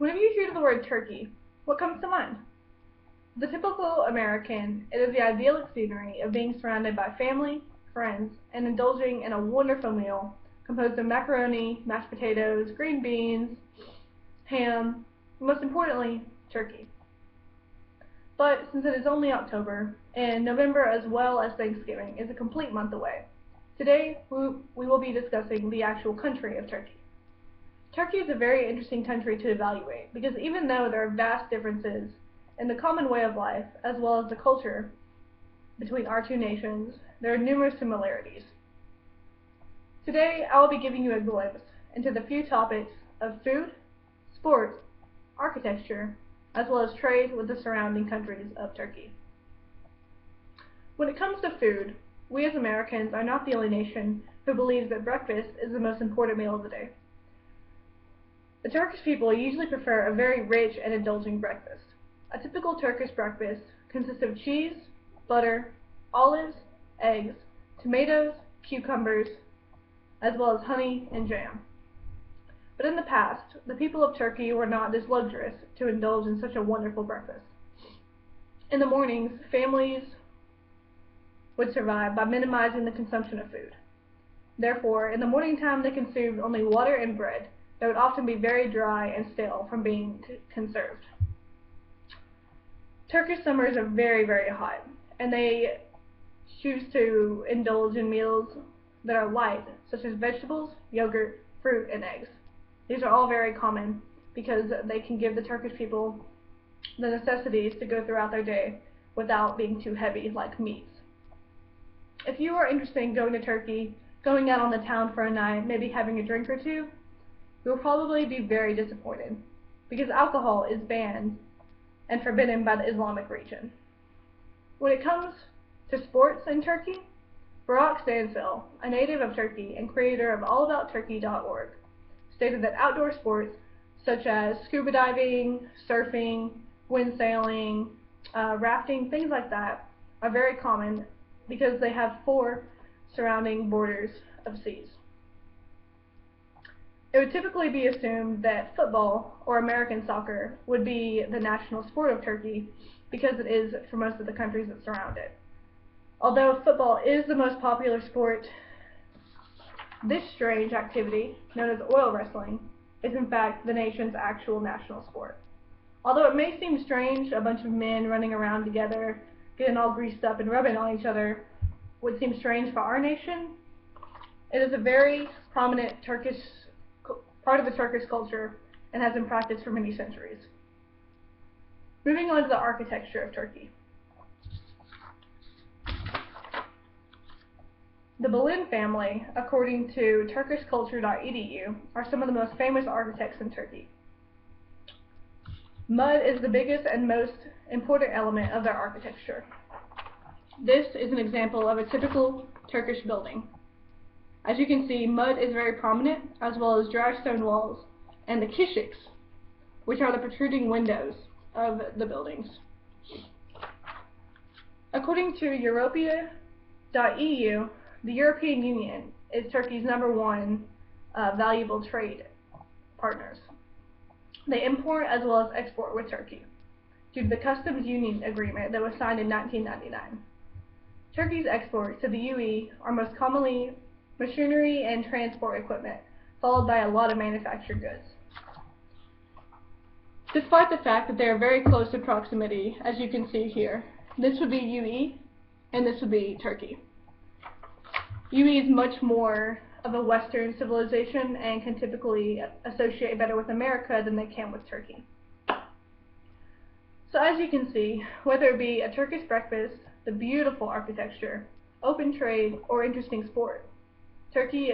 Whenever you hear the word turkey, what comes to mind? The typical American, it is the idyllic scenery of being surrounded by family, friends, and indulging in a wonderful meal composed of macaroni, mashed potatoes, green beans, ham, and most importantly, turkey. But since it is only October, and November as well as Thanksgiving is a complete month away, today we will be discussing the actual country of Turkey. Turkey is a very interesting country to evaluate because even though there are vast differences in the common way of life as well as the culture between our two nations, there are numerous similarities. Today I will be giving you a glimpse into the few topics of food, sports, architecture, as well as trade with the surrounding countries of Turkey. When it comes to food, we as Americans are not the only nation who believes that breakfast is the most important meal of the day. The Turkish people usually prefer a very rich and indulging breakfast. A typical Turkish breakfast consists of cheese, butter, olives, eggs, tomatoes, cucumbers, as well as honey and jam. But in the past, the people of Turkey were not this luxurious to indulge in such a wonderful breakfast. In the mornings, families would survive by minimizing the consumption of food. Therefore, in the morning time they consumed only water and bread that would often be very dry and stale from being conserved. Turkish summers are very, very hot, and they choose to indulge in meals that are light, such as vegetables, yogurt, fruit, and eggs. These are all very common because they can give the Turkish people the necessities to go throughout their day without being too heavy like meats. If you are interested in going to Turkey, going out on the town for a night, maybe having a drink or two, you will probably be very disappointed because alcohol is banned and forbidden by the Islamic region. When it comes to sports in Turkey, Burak Stansel, a native of Turkey and creator of allaboutturkey.org, stated that outdoor sports such as scuba diving, surfing, wind sailing, rafting, things like that are very common because they have 4 surrounding borders of seas. It would typically be assumed that football or American soccer would be the national sport of Turkey because it is for most of the countries that surround it. Although football is the most popular sport, this strange activity, known as oil wrestling, is in fact the nation's actual national sport. Although it may seem strange, a bunch of men running around together, getting all greased up and rubbing on each other would seem strange for our nation, it is a very prominent part of the Turkish culture and has been practiced for many centuries. Moving on to the architecture of Turkey. The Boleyn family, according to turkishculture.edu, are some of the most famous architects in Turkey. Mud is the biggest and most important element of their architecture. This is an example of a typical Turkish building. As you can see, mud is very prominent, as well as dry stone walls, and the kishiks, which are the protruding windows of the buildings. According to Europea.eu, the European Union is Turkey's #1 valuable trade partners. They import as well as export with Turkey due to the customs union agreement that was signed in 1999. Turkey's exports to the UE are most commonly machinery and transport equipment, followed by a lot of manufactured goods. Despite the fact that they are very close in proximity, as you can see here, this would be UE and this would be Turkey. UE is much more of a Western civilization and can typically associate better with America than they can with Turkey. So as you can see, whether it be a Turkish breakfast, the beautiful architecture, open trade, or interesting sport, Turkey